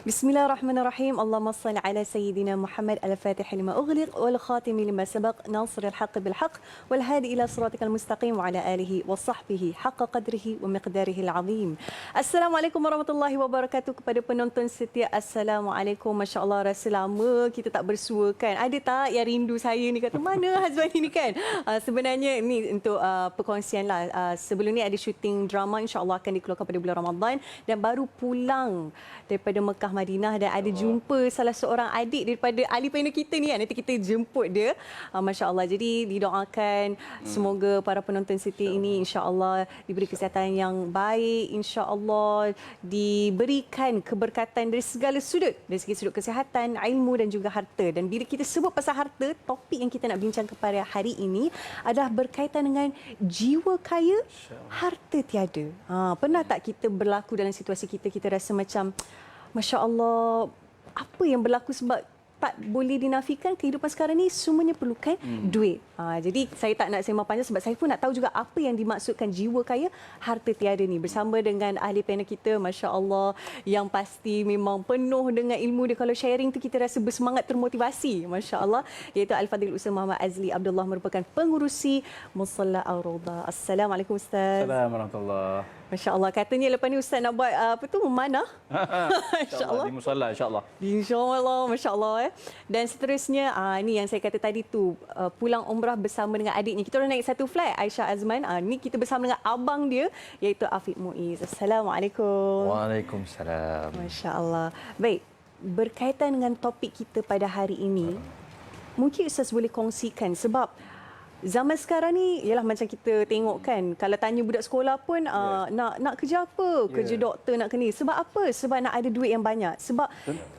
Bismillahirrahmanirrahim. Allahumma salli ala sayyidina Muhammad al-Fatih lima ughliq wal khatim lima sabaq nasril haqq bil haqq wal hadi ila siratikal mustaqim wa ala alihi wa sahbihi haqqa qadrihi wa miqdarihi al-azim. Assalamualaikum warahmatullahi wabarakatuh kepada penonton setia. Assalamualaikum. Masya-Allah, rasa lama kita tak bersua kan. Ada tak yang rindu saya ni kata mana Hazwan ni kan? Sebenarnya ni untuk perkongsian lah. Sebelum ni ada syuting drama, insya-Allah akan dikeluarkan pada bulan Ramadan dan baru pulang daripada Mekah Madinah dan ada jumpa salah seorang adik daripada ahli panel kita ni kan. Nanti kita jemput dia. Masya-Allah. Jadi didoakan semoga para penonton setia ini insya-Allah diberi kesihatan yang baik, insya-Allah diberikan keberkatan dari segala sudut, dari segi sudut kesihatan, ilmu dan juga harta. Dan bila kita sebut pasal harta, topik yang kita nak bincang kepada hari ini adalah berkaitan dengan jiwa kaya, harta tiada. Pernah tak kita berlaku dalam situasi kita rasa macam Masya Allah, apa yang berlaku sebab tak boleh dinafikan kehidupan sekarang ni semuanya perlukan duit. Jadi saya tak nak sembang panjang sebab saya pun nak tahu juga apa yang dimaksudkan jiwa kaya, harta tiada ni. Bersama dengan ahli panel kita, Masya Allah, yang pasti memang penuh dengan ilmu dia. Kalau sharing tu kita rasa bersemangat, termotivasi. Masya Allah. Iaitu Al-Fadhil Ustaz Muhammad Azli Abdullah, merupakan pengurusi Musalla Ar-Rawdah. Assalamualaikum Ustaz. Assalamualaikum warahmatullahi. Masya Allah, katanya lepas ni Ustaz nak buat apa tu, memanah. InsyaAllah. Di musalla, insyaAllah. InsyaAllah, Masya Allah. Dan seterusnya, ini yang saya kata tadi tu, pulang umrah bersama dengan adiknya. Kita orang naik satu flight, Aisyah Azman. Ni kita bersama dengan abang dia, iaitu Afiq Muiz. Assalamualaikum. Waalaikumsalam. Masya Allah. Baik, berkaitan dengan topik kita pada hari ini, mungkin Ustaz boleh kongsikan sebab zaman sekarang ni ialah macam kita tengok kan, kalau tanya budak sekolah pun nak kerja apa? Kerja doktor, nak kena. Sebab apa? Sebab nak ada duit yang banyak. Sebab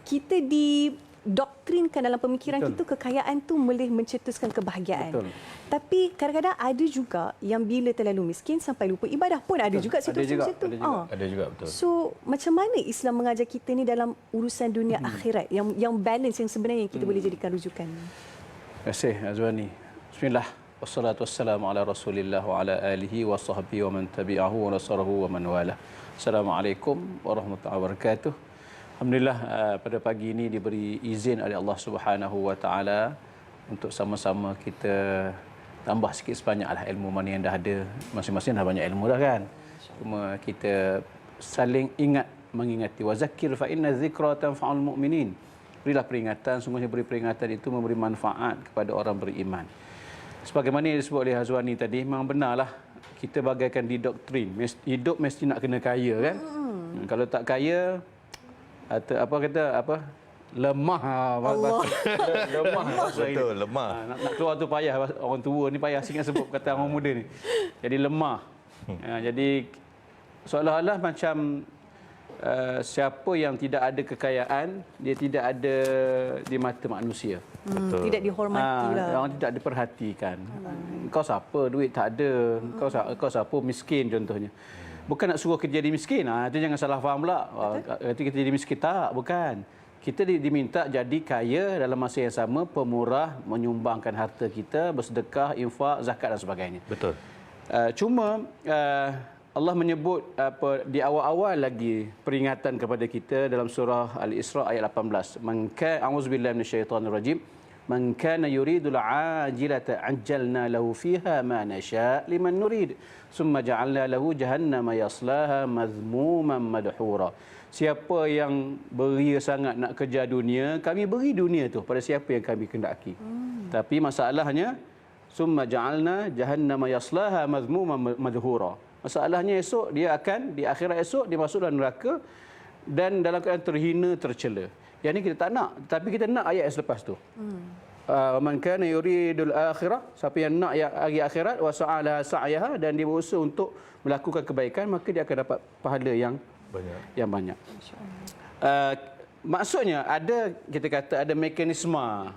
kita didoktrinkan dalam pemikiran kita kekayaan tu boleh mencetuskan kebahagiaan. Tapi kadang-kadang ada juga yang bila terlalu miskin sampai lupa ibadah pun ada juga situasi macam tu. Ada juga, betul. So macam mana Islam mengajar kita ni dalam urusan dunia akhirat yang balance, yang sebenarnya yang kita boleh jadikan rujukan? Terima kasih Azwani. Bismillah. Wassalatu wassalamu ala Rasulillah wa ala alihi wa sahbihi wa man tabi'ahu wa nasarahu wa man wala. Assalamualaikum warahmatullahi wabarakatuh. Alhamdulillah, pada pagi ini diberi izin oleh Allah Subhanahu wa taala untuk sama-sama kita tambah sikit sebanyaklah ilmu mana yang dah ada. Masing-masing dah banyak ilmu dah kan. Cuma kita saling ingat, mengingati. Wa zakkir fa inna dzikra tanfa'ul mu'minin. Berilah peringatan, sungguhnya beri peringatan itu memberi manfaat kepada orang beriman. Sebagaimana yang disebut oleh Hazwani tadi, memang benarlah kita bagaikan didoktrin. Hidup mesti nak kena kaya kan? Kalau tak kaya, lemah. Lemah. Betul, lemah. Nak keluar tu payah. Orang tua ni payah singat sebut kata orang muda ni. Jadi lemah. Jadi seolah-olah macam siapa yang tidak ada kekayaan, dia tidak ada di mata manusia. Betul. Tidak dihormati lah. Orang tidak diperhatikan. Kau siapa, duit tak ada. Kau siapa, miskin contohnya. Bukan nak suruh kita jadi miskin. Itu jangan salah faham pula. Nanti kita jadi miskin. Tak, bukan. Kita diminta jadi kaya dalam masa yang sama, pemurah, menyumbangkan harta kita, bersedekah, infak, zakat dan sebagainya. Betul. Cuma Allah menyebut di awal-awal lagi peringatan kepada kita dalam surah Al-Isra ayat 18. A'udzubillahi minasyaitonirrajim. Man kana yuridul ajilata ajjalna lahu fiha ma nasha' liman nurid. Summa ja'alna lahu jahannama yaslaha madhmuman madhura. Siapa yang beria sangat nak kejar dunia, kami beri dunia tu pada siapa yang kami kehendaki. Tapi masalahnya summa ja'alna jahannama yaslaha madhmuman madhura. Masalahnya esok dia akan, di akhirat esok dia masuk dalam neraka dan dalam keadaan terhina, tercela. Yang ini kita tak nak, tapi kita nak ayat yang selepas tu. Man kana yuridul akhirah, siapa yang nak hari akhirat, wa sa'ala sa'yaha, dan dia berusaha untuk melakukan kebaikan, maka dia akan dapat pahala yang banyak. Maksudnya ada, kita kata ada mekanisme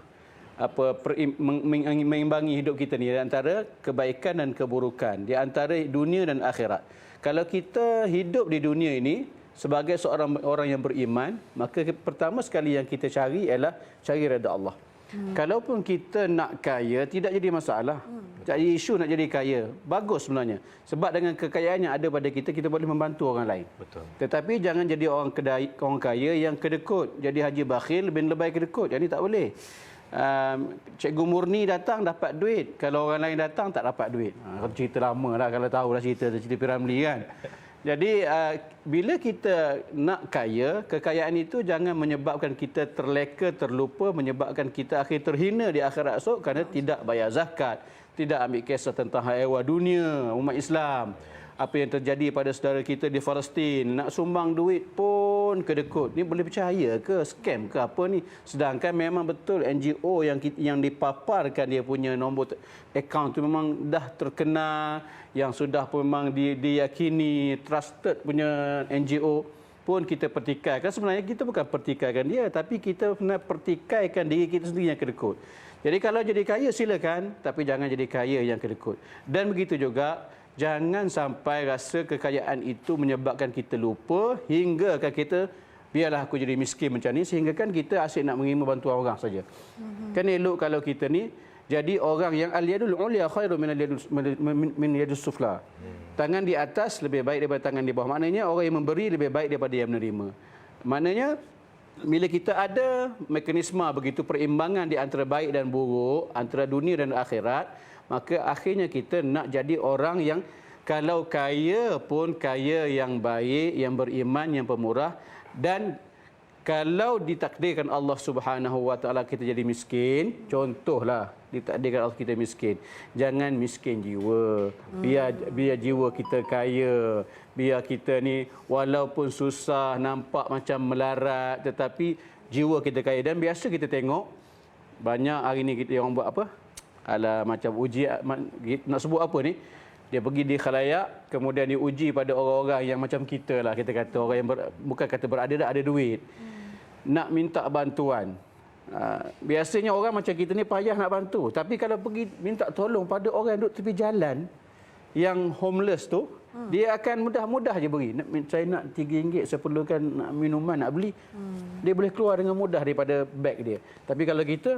mengimbangi hidup kita ni di antara kebaikan dan keburukan, di antara dunia dan akhirat. Kalau kita hidup di dunia ini sebagai seorang orang yang beriman, maka pertama sekali yang kita cari ialah cari redha Allah. Kalaupun kita nak kaya, tidak jadi masalah. Tak jadi isu nak jadi kaya. Bagus sebenarnya. Sebab dengan kekayaan yang ada pada kita, kita boleh membantu orang lain. Betul. Tetapi jangan jadi orang kaya yang kedekut. Jadi haji bakhil, bin lebay kedekut. Yang ini tak boleh. Cikgu Murni datang dapat duit. Kalau orang lain datang tak dapat duit. Cerita lama lah kalau tahulah cerita P.Ramlee kan. Jadi bila kita nak kaya, kekayaan itu jangan menyebabkan kita terleka, terlupa, menyebabkan kita akhir terhina di akhirat esok kerana tidak bayar zakat, tidak ambil kisah tentang hak ehwal dunia umat Islam. Apa yang terjadi pada saudara kita di Palestin, nak sumbang duit pun kedekut. Ni boleh percaya ke scam ke apa ni? Sedangkan memang betul NGO yang dipaparkan dia punya nombor akaun tu memang dah terkenal, yang sudah pun memang diyakini trusted punya NGO pun kita pertikaikan. Sebenarnya kita bukan pertikaikan dia, tapi kita kena pertikaikan diri kita sendiri yang kedekut. Jadi kalau jadi kaya silakan, tapi jangan jadi kaya yang kedekut. Dan begitu juga jangan sampai rasa kekayaan itu menyebabkan kita lupa hingga kan kita biarlah aku jadi miskin macam ni, sehingga kan kita asyik nak menerima bantuan orang saja. Kan elok kalau kita ni jadi orang yang al-yadul ulya khairu min yadus sufla. Tangan di atas lebih baik daripada tangan di bawah. Maknanya orang yang memberi lebih baik daripada yang menerima. Maknanya bila kita ada mekanisme begitu perimbangan di antara baik dan buruk, antara dunia dan akhirat, maka akhirnya kita nak jadi orang yang kalau kaya pun kaya yang baik, yang beriman, yang pemurah. Dan kalau ditakdirkan Allah Subhanahu Wa Taala kita jadi miskin, contohlah ditakdirkan Allah kita miskin, jangan miskin jiwa. Biar jiwa kita kaya. Biar kita ni walaupun susah, nampak macam melarat, tetapi jiwa kita kaya. Dan biasa kita tengok banyak hari ni kita orang buat apa? Alah macam uji, nak sebut apa ni, dia pergi di khalayak, kemudian diuji pada orang-orang yang macam kita lah, kita kata orang yang bukan kata berada, ada duit, nak minta bantuan. Biasanya orang macam kita ni payah nak bantu, tapi kalau pergi minta tolong pada orang yang duduk tepi jalan, yang homeless tu, dia akan mudah-mudah je beri. Saya nak RM3, saya perlukan nak minuman, nak beli. Dia boleh keluar dengan mudah daripada beg dia. Tapi kalau kita,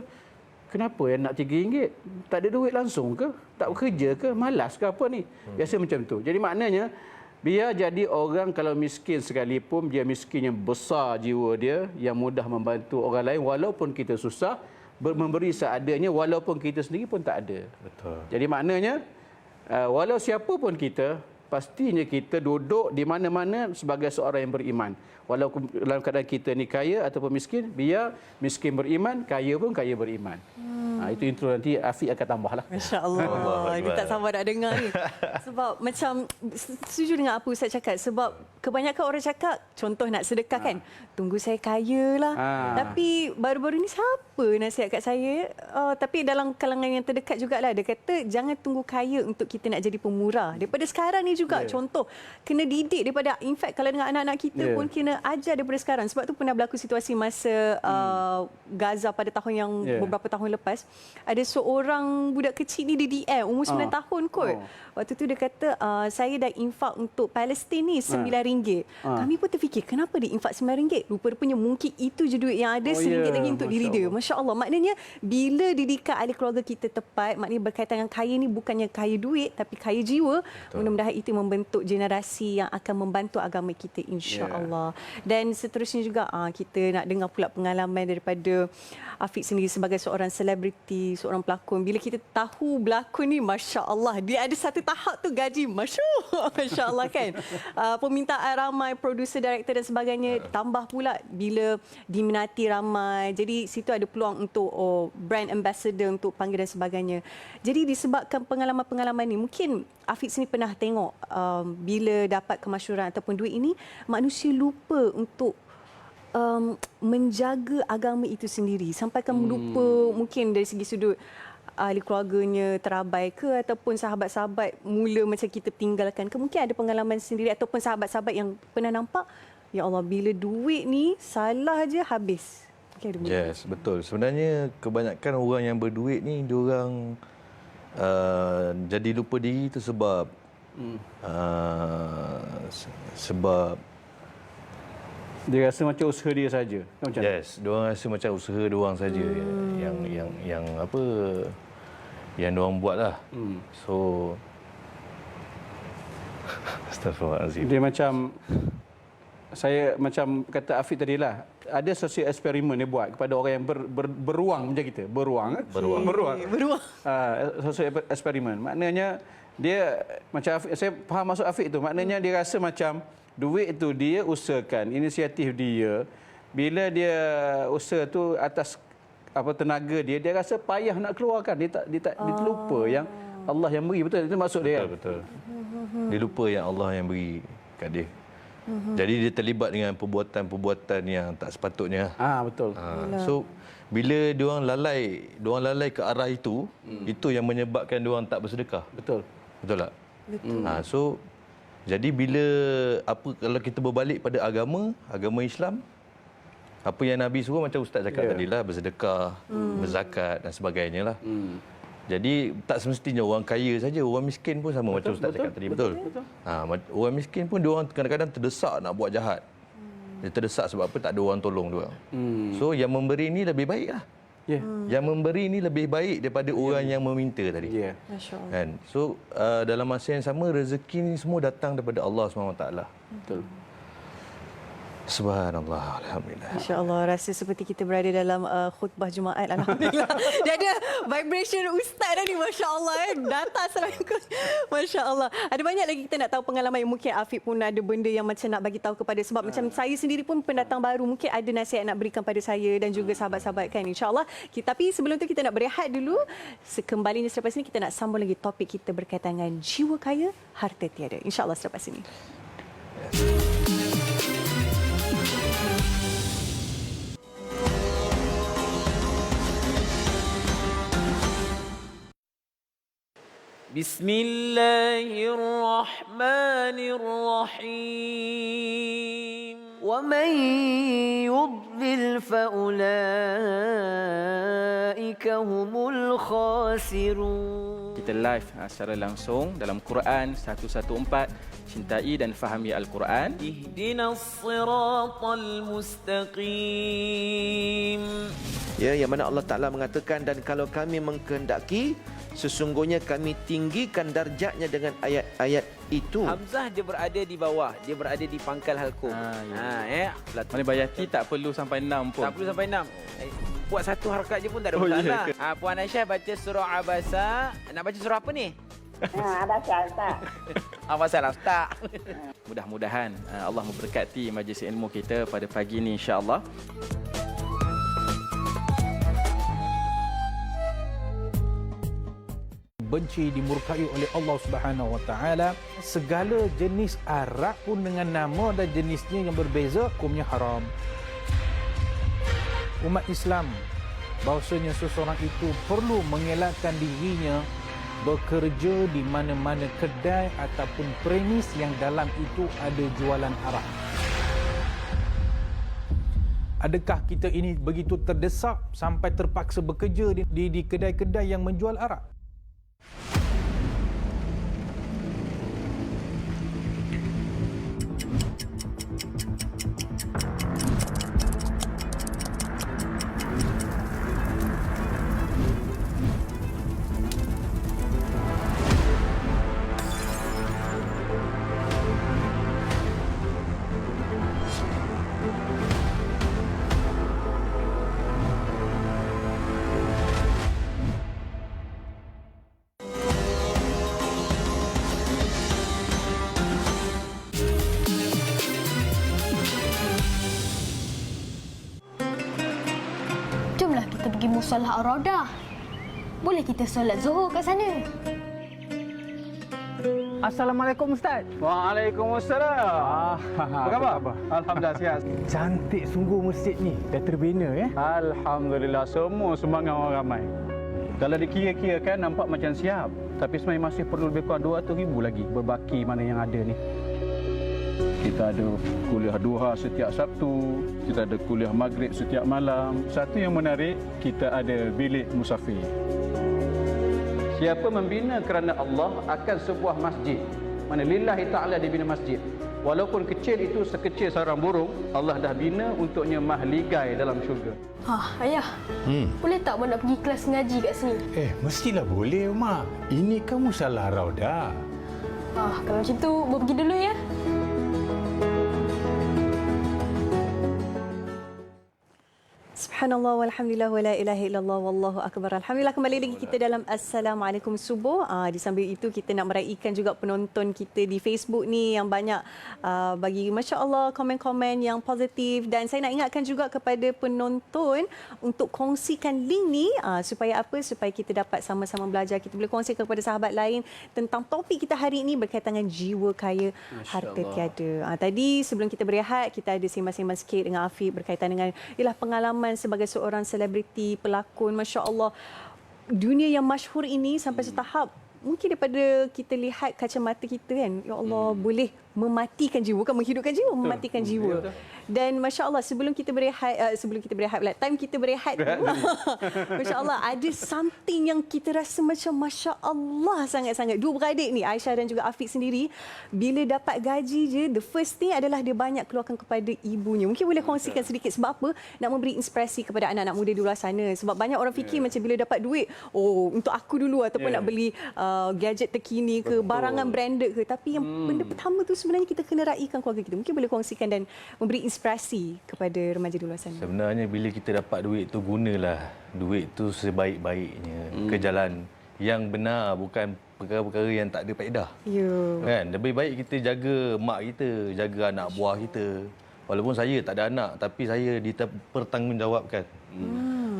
kenapa yang nak RM3? Tak ada duit langsung ke? Tak bekerja ke? Malas ke apa ni? Biasa macam tu. Jadi maknanya, biar jadi orang kalau miskin sekalipun, dia miskin yang besar jiwa dia, yang mudah membantu orang lain walaupun kita susah, memberi seadanya walaupun kita sendiri pun tak ada. Betul. Jadi maknanya, walau siapa pun kita, pastinya kita duduk di mana-mana sebagai seorang yang beriman. Walaupun dalam keadaan kita ni kaya ataupun miskin, biar miskin beriman, kaya pun kaya beriman. Itu intro, nanti Afiq akan tambahlah. Masya Allah. Dia tak sabar nak dengar ni. Sebab macam setuju dengan apa Ustaz cakap. Sebab kebanyakan orang cakap, contoh nak sedekah kan, tunggu saya kaya lah. Tapi baru-baru ni siapa nasihat kat saya? Tapi dalam kalangan yang terdekat jugalah, dia kata jangan tunggu kaya untuk kita nak jadi pemurah. Daripada sekarang ni juga, contoh, kena didik daripada, in fact kalau dengan anak-anak kita pun kena ajar daripada sekarang. Sebab tu pernah berlaku situasi masa Gaza pada tahun yang beberapa tahun lepas. Ada seorang budak kecil ni, dia DM, umur 9 tahun kot. Waktu tu dia kata, saya dah infak untuk Palestin ni RM9. Kami pun terfikir, kenapa dia infak RM9? Rupa-rupanya mungkin itu je duit yang ada, RM1 lagi untuk diri dia. Masya Allah. Maknanya, bila didikan ahli keluarga kita tepat, maknanya berkaitan dengan kaya ni bukannya kaya duit, tapi kaya jiwa. Mudah-mudahan itu membentuk generasi yang akan membantu agama kita, insya-Allah. Dan seterusnya juga, kita nak dengar pula pengalaman daripada Afiq sendiri sebagai seorang selebriti, seorang pelakon. Bila kita tahu berlakon ni, Masya Allah, dia ada satu tahap tu gaji, Masya Allah kan. Permintaan ramai, producer, director dan sebagainya. Tambah pula bila diminati ramai. Jadi situ ada peluang untuk brand ambassador untuk panggil dan sebagainya. Jadi disebabkan pengalaman-pengalaman ni, mungkin Afiq sendiri pernah tengok bila dapat kemasyhuran ataupun duit ini, manusia lupa untuk menjaga agama itu sendiri. Sampai kan lupa mungkin dari segi sudut ahli keluarganya terabai ke, ataupun sahabat-sahabat mula macam kita tinggalkan ke. Mungkin ada pengalaman sendiri ataupun sahabat-sahabat yang pernah nampak, ya Allah, bila duit ni salah je habis. Yes, betul. Sebenarnya kebanyakan orang yang berduit ni, diorang jadi lupa diri tu sebab Dia rasa macam usaha dia saja. Macam mana? Yes, diorang rasa macam usaha diorang saja yang apa yang diorang buat lah. So Astaghfirullahalazim. Dia macam saya macam kata Afiq tadi lah, ada sosial eksperimen dia buat kepada orang yang beruang macam kita, beruang. Sosial eksperimen. Maknanya dia macam Afiq, saya faham maksud Afiq tu. Maknanya dia rasa macam duit tu dia usahakan, inisiatif dia. Bila dia usaha tu atas tenaga dia rasa payah nak keluarkan. Dia terlupa yang Allah yang beri. Betul, itu maksud dia. Betul. Dia lupa yang Allah yang beri kat dia. Jadi dia terlibat dengan perbuatan-perbuatan yang tak sepatutnya. Betul. So bila diorang lalai ke arah itu, itu yang menyebabkan diorang tak bersedekah. Betul. Betul tak? Betul. So jadi bila kalau kita berbalik pada agama Islam, apa yang Nabi suruh macam Ustaz cakap tadilah, bersedekah, berzakat dan sebagainya lah. Jadi tak semestinya orang kaya saja, orang miskin pun sama macam Ustaz cakap tadi. Betul. Orang miskin pun diorang kadang-kadang terdesak nak buat jahat. Dia terdesak sebab apa? Tak ada orang tolong diorang. So yang memberi ni lebih baik lah. Yang memberi ni lebih baik daripada orang yang meminta tadi. Masya-Allah. Kan? So dalam masa yang sama, rezeki ni semua datang daripada Allah SWT. Betul. Subhanallah, alhamdulillah. Masya-Allah, rasa seperti kita berada dalam khutbah Jumaat. Alhamdulillah. Dia ada vibration ustaz tadi, masya-Allah Data Assalamualaikum. Masya-Allah. Ada banyak lagi kita nak tahu pengalaman yang mungkin Afiq pun ada benda yang macam nak bagi tahu kepada, sebab macam saya sendiri pun pendatang baru, mungkin ada nasihat nak berikan pada saya dan juga sahabat-sahabat kan, insya-Allah. Tapi sebelum tu kita nak berehat dulu. Kembalinya selepas ini kita nak sambung lagi topik kita berkaitan dengan jiwa kaya, harta tiada. Insya-Allah selepas ini. Bismillahirrahmanirrahim. Wa man yudlil fa ulaika humul khasirun. Kita live secara langsung dalam Quran 114, cintai dan fahami Al-Quran. Ihdinas siratal mustaqim. Ya, yang mana Allah Ta'ala mengatakan, dan kalau kami mengkehendaki, sesungguhnya kami tinggikan darjatnya dengan ayat-ayat itu. Hamzah dia berada di bawah, dia berada di pangkal halqum. Mana Bayati tak perlu sampai 6 pun. Tak perlu sampai 6. Buat satu harakat je pun tak ada masalah. Puan Aisyah baca surah Abasa. Nak baca surah apa ni? Abasa Ustaz. Abasa lah Ustaz. Mudah-mudahan Allah memberkati majlis ilmu kita pada pagi ini, insya-Allah. Benci, dimurkai oleh Allah Subhanahu Wa Taala. Segala jenis arak pun dengan nama dan jenisnya yang berbeza, hukumnya haram. Umat Islam bahawasanya seseorang itu perlu mengelakkan dirinya bekerja di mana-mana kedai ataupun premis yang dalam itu ada jualan arak. Adakah kita ini begitu terdesak sampai terpaksa bekerja di kedai-kedai yang menjual arak? Jomlah kita pergi musolah Ar-Raudah. Boleh kita solat Zuhur kat sana. Assalamualaikum Ustaz. Waalaikumsalam. Apa khabar? Alhamdulillah sihat. Cantik sungguh masjid ni. Dah terbina ya. Alhamdulillah, semua sumbangan orang ramai. Kalau dikira-kira kan nampak macam siap, tapi sebenarnya masih perlu lebih kurang 200,000 lagi berbaki mana yang ada ni. Kita ada kuliah duha setiap Sabtu, kita ada kuliah maghrib setiap malam. Satu yang menarik, kita ada bilik musafir. Siapa membina kerana Allah akan sebuah masjid, mana lillahi ta'ala dibina masjid, Walaupun kecil itu sekecil sarang burung, Allah dah bina untuknya mahligai dalam syurga. Ayah. Boleh tak Mak nak pergi kelas ngaji kat sini? Mestilah boleh, Mak. Ini kan musalah Raudah. Kalau macam tu, Mak pergi dulu ya. Subhanallah walhamdulillah wala ilaha illallah wallahu akbar. Alhamdulillah, kembali lagi kita dalam Assalamualaikum Subuh. Di sambil itu kita nak meraihkan juga penonton kita di Facebook ni yang banyak bagi masya-Allah komen-komen yang positif, dan saya nak ingatkan juga kepada penonton untuk kongsikan link ni supaya apa? Supaya kita dapat sama-sama belajar. Kita boleh kongsikan kepada sahabat lain tentang topik kita hari ini berkaitan dengan jiwa kaya harta tiada. Tadi sebelum kita berehat, kita ada sembang-sembang sikit dengan Afiq berkaitan dengan pengalaman sebagai seorang selebriti, pelakon, masya-Allah. Dunia yang masyhur ini sampai setahap mungkin daripada kita lihat kacamata kita kan, ya Allah, boleh mematikan jiwa, bukan menghidupkan jiwa, mematikan jiwa. Dan masya-Allah sebelum kita berehat, time kita berehat tu, masya-Allah ada something yang kita rasa macam masya-Allah sangat-sangat. Dua beradik ni, Aisyah dan juga Afiq sendiri, bila dapat gaji je, the first thing adalah dia banyak keluarkan kepada ibunya. Mungkin boleh kongsikan sedikit sebab apa? Nak memberi inspirasi kepada anak-anak muda di luar sana. Sebab banyak orang fikir macam bila dapat duit, untuk aku dulu, ataupun nak beli gadget terkini ke, barangan branded ke. Tapi yang benda pertama tu sebenarnya kita kena raikan keluarga kita. Mungkin boleh kongsikan dan memberi inspirasi kepada remaja di luar sana. Sebenarnya bila kita dapat duit tu, gunalah duit tu sebaik-baiknya ke jalan yang benar, bukan perkara-perkara yang tak ada faedah. Kan? Lebih baik kita jaga mak kita, jaga anak buah kita. Walaupun saya tak ada anak, tapi saya dipertanggungjawabkan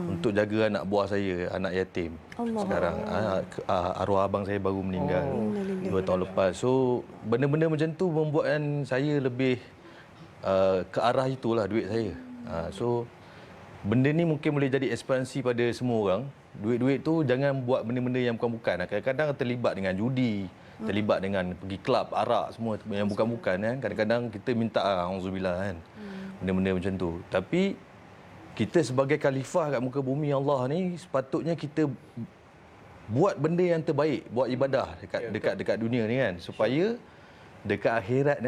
untuk jaga anak buah saya, anak yatim. Sekarang arwah abang saya baru meninggal 2 tahun lepas. So benda-benda macam tu membuatkan saya lebih ke arah itulah duit saya. So benda ni mungkin boleh jadi inspirasi pada semua orang. Duit-duit tu jangan buat benda-benda yang bukan-bukan. Kadang-kadang terlibat dengan judi, terlibat dengan pergi kelab, arak, semua yang bukan-bukan kan. Kadang-kadang kita minta auzubillah kan. Benda-benda macam tu. Tapi kita sebagai khalifah kat muka bumi Allah ni, sepatutnya kita buat benda yang terbaik, buat ibadah dekat dunia ni kan, supaya dekat akhirat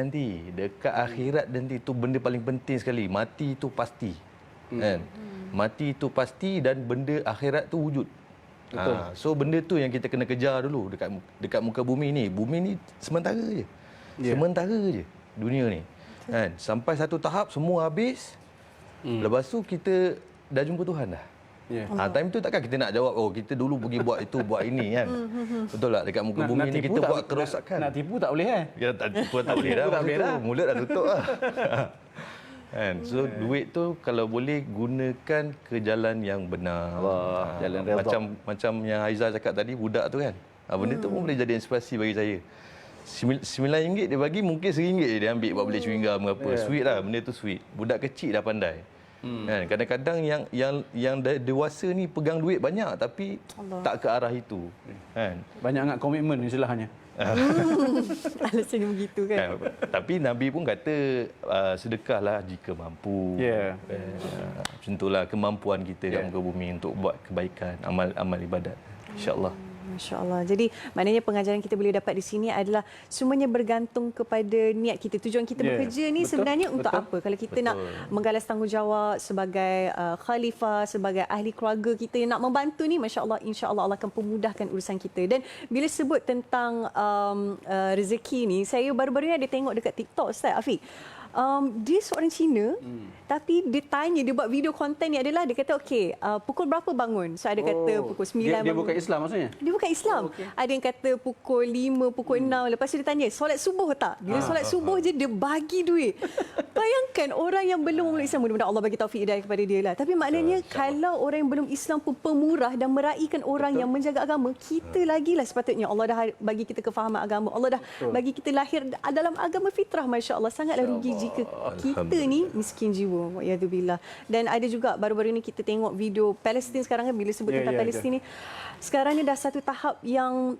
nanti tu benda paling penting sekali, mati tu pasti. Kan? Mati tu pasti dan benda akhirat tu wujud. So benda tu yang kita kena kejar dulu dekat muka bumi ni. Bumi ni sementara je. Sementara je dunia ni. Kan? Sampai satu tahap semua habis. Lepas tu kita dah jumpa Tuhan dah. Time tu takkan kita nak jawab, kita dulu pergi buat itu, buat ini kan. Betul tak? Dekat muka bumi ni kita buat kerosakan. Nak tipu tak boleh Ya, tak tipu tak boleh dah. Mulut dah tutup lah. Kan? So duit tu kalau boleh gunakan ke jalan yang benar. Jalan redha. Macam yang Aizah cakap tadi, budak tu kan. Benda tu pun boleh jadi inspirasi bagi saya. RM9 dia bagi, mungkin RM1 dia ambil buat beli chewing gum apa. Sweet lah, benda tu sweet. Budak kecil dah pandai. Kan? Kadang-kadang yang dewasa ni pegang duit banyak tapi tak ke arah itu. Kan? Banyak sangat komitmen istilahnya. Alasannya begitu kan. Tapi Nabi pun kata sedekahlah jika mampu. Macam itulah kemampuan kita kat muka bumi untuk buat kebaikan, amal ibadat. InsyaAllah. Masya-Allah. Jadi maknanya pengajaran kita boleh dapat di sini adalah semuanya bergantung kepada niat kita. Tujuan kita bekerja ni sebenarnya untuk apa? Kalau kita nak menggalas tanggungjawab sebagai khalifah, sebagai ahli keluarga kita yang nak membantu ni, masya-Allah, insya-Allah Allah akan pemudahkan urusan kita. Dan bila sebut tentang rezeki ni, saya baru-baru ni ada tengok dekat TikTok Ustaz Afiq. Dia seorang Cina, tapi dia tanya, dia buat video konten ni adalah, dia kata okey, pukul berapa bangun? So ada kata pukul 9 dia bangun. bukan Islam maksudnya? Dia bukan Islam. Ada yang kata pukul 5, pukul 6. Lepas tu dia tanya, solat subuh tak? Bila solat subuh je dia bagi duit. Bayangkan orang yang belum memeluk Islam, mudah-mudahan Allah bagi taufik hidayah kepada dia lah. Tapi maknanya kalau orang yang belum Islam pun pemurah dan meraihkan orang yang menjaga agama, kita lagilah sepatutnya. Allah dah bagi kita kefahaman agama. Allah dah bagi kita lahir dalam agama fitrah, masya-Allah. Sangatlah rugi jika kita ni miskin jiwa. Wa'iyadzubillah. Dan ada juga baru-baru ni kita tengok video Palestin sekarang kan, bila sebut tentang Palestin ni. Sekarang ni dah satu tahap yang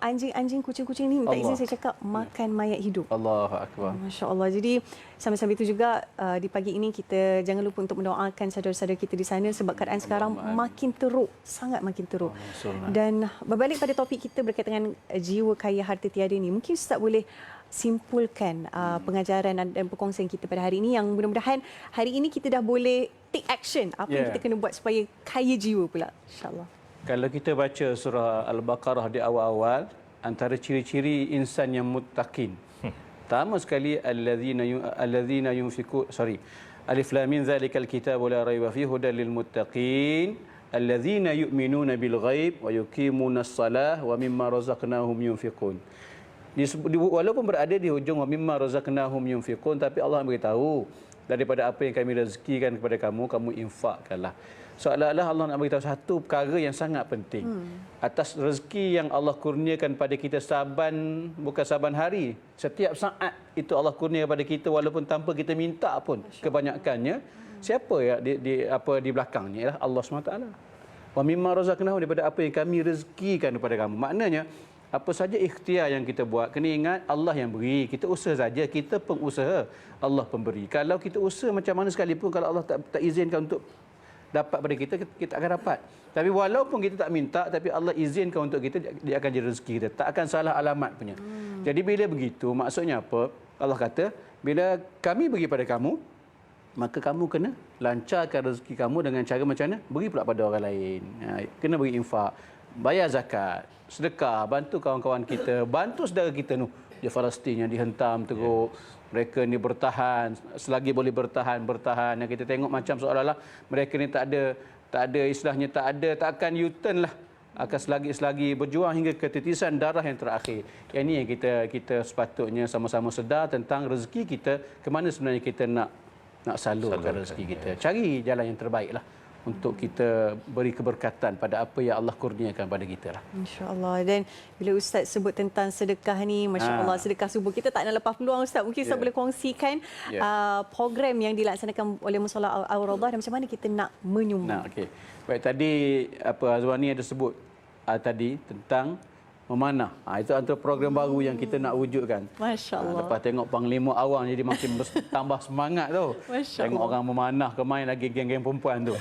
anjing-anjing, kucing-kucing ni minta izin saya cakap makan mayat hidup. Allahu akbar. Masya-Allah. Jadi sambil-sambil itu juga di pagi ini kita jangan lupa untuk mendoakan saudara-saudara kita di sana, sebab keadaan sekarang makin teruk, sangat makin teruk. Dan berbalik pada topik kita berkaitan dengan jiwa kaya harta tiada ni, mungkin Ustaz boleh simpulkan pengajaran dan perkongsian kita pada hari ini, yang mudah-mudahan hari ini kita dah boleh take action apa yang kita kena buat supaya kaya jiwa pula, insya-Allah. Kalau kita baca surah Al-Baqarah di awal-awal, antara ciri-ciri insan yang muttaqin. Pertama sekali allazina yunfiqu Alif Lam Mim zalikal kitabu la raiba fihi hudal lil muttaqin allazina yu'minuna bil ghaib wa yuqimunas salah wa mimma razaqnahum yunfiqun. Walaupun berada di hujung wa mimma razaqnahum yunfiqun, tapi Allah beritahu daripada apa yang kami rezekikan kepada kamu, kamu infakkanlah. Seolah-olah Allah nak beritahu satu perkara yang sangat penting. Atas rezeki yang Allah kurniakan pada kita bukan saban hari, setiap saat itu Allah kurnia kepada kita walaupun tanpa kita minta pun. Kebanyakannya siapa ya di belakangnya ialah Allah SWT. Wa mimma razaqnahum, daripada apa yang kami rezekikan kepada kamu. Maknanya apa saja ikhtiar yang kita buat, kena ingat Allah yang beri. Kita usaha saja, kita pengusaha, Allah pemberi. Kalau kita usaha macam mana sekalipun, kalau Allah tak izinkan untuk dapat pada kita, kita akan dapat. Tapi walaupun kita tak minta, tapi Allah izinkan untuk kita, dia akan jadi rezeki kita. Tak akan salah alamat punya. Jadi bila begitu, maksudnya apa? Allah kata, bila kami beri pada kamu, maka kamu kena lancarkan rezeki kamu dengan cara macam mana? Beri pula pada orang lain. Kena beri infak, bayar zakat, sedekah, bantu kawan-kawan kita, bantu saudara kita di Palestin yang dihentam teruk. Mereka ni bertahan, selagi boleh bertahan. Yang kita tengok macam seolah-olah mereka ni tak ada istilahnya, tak akan U-turn lah. Akan selagi berjuang hingga ketitisan darah yang terakhir. Yang ini yang kita sepatutnya sama-sama sedar tentang rezeki kita, ke mana sebenarnya kita nak salurkan rezeki kita. Cari jalan yang terbaik lah untuk kita beri keberkatan pada apa yang Allah kurniakan pada kita lah. InsyaAllah. Dan bila Ustaz sebut tentang sedekah ni, Masya Allah, sedekah subuh, kita tak nak lepas peluang Ustaz. Mungkin Ustaz boleh kongsikan program yang dilaksanakan oleh Mushola Ar-Rawdah dan macam mana kita nak menyumbang. Baik, tadi Azwani ada sebut tadi tentang memanah. Itu antara program baru yang kita nak wujudkan. Masya Allah. Lepas tengok Panglima Awang jadi makin tambah semangat tu. Tengok orang memanah kemain lagi geng-geng perempuan tu.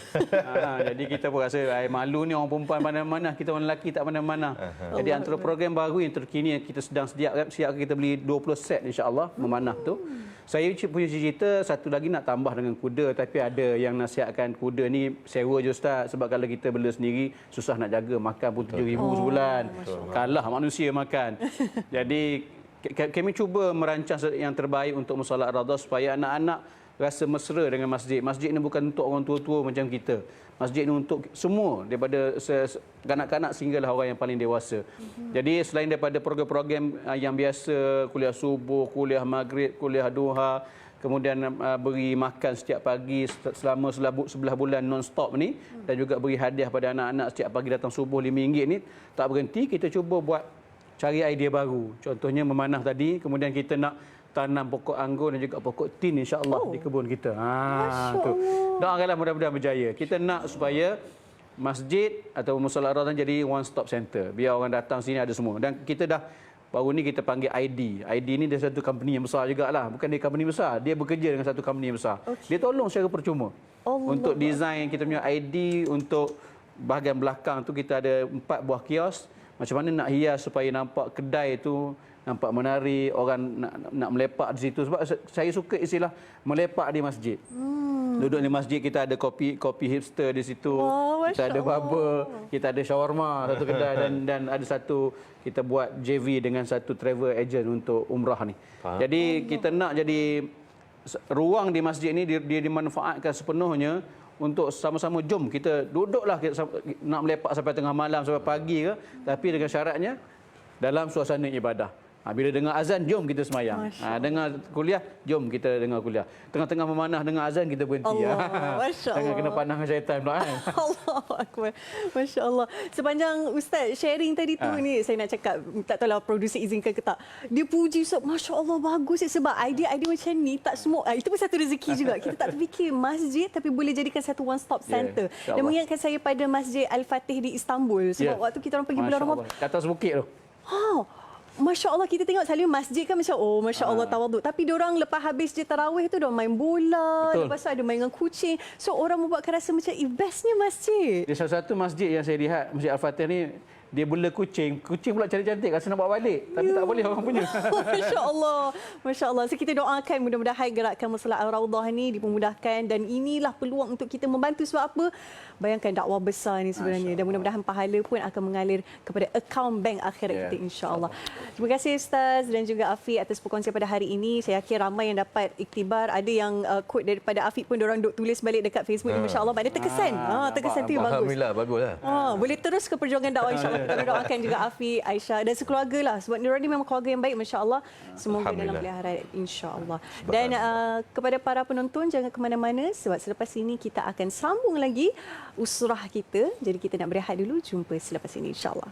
Jadi kita pun rasa malu ni, orang perempuan mana-mana, kita orang lelaki tak mana-mana. Jadi antara program baru yang terkini yang kita sedang siap kita beli 20 set insya-Allah memanah tu. Saya punya cita-cita satu lagi nak tambah dengan kuda, tapi ada yang nasihatkan kuda ni sewa je Ustaz, sebab kalau kita bela sendiri susah nak jaga, makan pun 7,000 sebulan. Kalah manusia makan. Jadi kami cuba merancang yang terbaik untuk Mushola Ar-Rawdah supaya anak-anak rasa mesra dengan masjid. Masjid ni bukan untuk orang tua-tua macam kita. Masjid ni untuk semua, daripada kanak-kanak sehinggalah orang yang paling dewasa. Jadi selain daripada program-program yang biasa, kuliah subuh, kuliah maghrib, kuliah duha, kemudian beri makan setiap pagi selama 11 bulan non-stop ni, dan juga beri hadiah pada anak-anak setiap pagi datang subuh RM5 ni, tak berhenti. Kita cuba buat cari idea baru. Contohnya memanah tadi, kemudian kita nak tanam pokok anggur dan juga pokok tin insya-Allah di kebun kita. Doakanlah mudah-mudahan berjaya. Kita nak supaya masjid atau Mushola Ar-Rawdah jadi one stop center. Biar orang datang sini ada semua. Dan kita dah baru ni kita panggil ID. ID ni dia satu company yang besar jugalah. Bukan dia company besar, dia bekerja dengan satu company yang besar. Dia tolong secara percuma. Untuk design kita punya ID, untuk bahagian belakang tu kita ada 4 buah kios. Macam mana nak hias supaya nampak kedai tu nampak menarik, orang nak melepak di situ. Sebab saya suka istilah melepak di masjid. Duduk di masjid, kita ada kopi hipster di situ. Kita ada barber, kita ada shawarma satu kedai, dan ada satu kita buat JV dengan satu travel agent untuk umrah ni. Jadi kita nak jadi ruang di masjid ni dia dimanfaatkan sepenuhnya untuk sama-sama jom kita duduklah, kita nak melepak sampai tengah malam sampai pagi ke, tapi dengan syaratnya dalam suasana ibadah. Bila dengar azan, jom kita semayang. Dengar kuliah, jom kita dengar kuliah. Tengah-tengah memanah dengar azan, kita berhenti. Jangan kena pandangan syaitan pula. Allahu Akbar. Masya Allah. Sepanjang Ustaz sharing tadi tu ni, saya nak cakap, tak tahulah producer izinkan ke tak. Dia puji Ustaz, Masya Allah bagus. Sebab idea-idea macam ni, tak semua. Itu pun satu rezeki juga. Kita tak terfikir masjid tapi boleh jadikan satu one stop center. Dan mengingatkan saya pada Masjid Al-Fatih di Istanbul. Sebab waktu kita orang pergi bulan Ramadan. Kat atas bukit tu. Masya Allah, kita tengok selalu masjid kan macam Masya Allah tawaduk. Tapi diorang lepas habis je tarawih tu diorang main bola. Lepas tu ada main dengan kucing. So orang membuatkan rasa macam bestnya masjid. Di salah satu masjid yang saya lihat, Masjid Al-Fatih ni, dia bela kucing pula cantik-cantik rasa nak bawa balik tapi tak boleh orang punya. Masya Allah. Masya Allah. So kita doakan mudah-mudahan gerakan Muslihat Ar-Raudah ni dipermudahkan dan inilah peluang untuk kita membantu. Sebab apa? Bayangkan dakwah besar ni sebenarnya dan mudah-mudahan pahala pun akan mengalir kepada akaun bank akhirat kita insya-Allah. Terima kasih Ustaz dan juga Afiq atas perkongsian pada hari ini. Saya yakin ramai yang dapat iktibar. Ada yang quote daripada Afiq pun diorang duk tulis balik dekat Facebook ni masya-Allah. Maknanya terkesan. Terkesan tu yang bagus. Alhamdulillah, baguslah. Boleh terus ke perjuangan dakwah insya-Allah. Kita doakan juga Afiq, Aisyah dan sekeluarga lah. Sebab diorang ni memang keluarga yang baik masya-Allah. Semoga dalam peliharaan insya-Allah. Dan kepada para penonton jangan ke mana-mana sebab selepas ini kita akan sambung lagi usrah kita. Jadi kita nak berehat dulu. Jumpa selepas ini insya-Allah.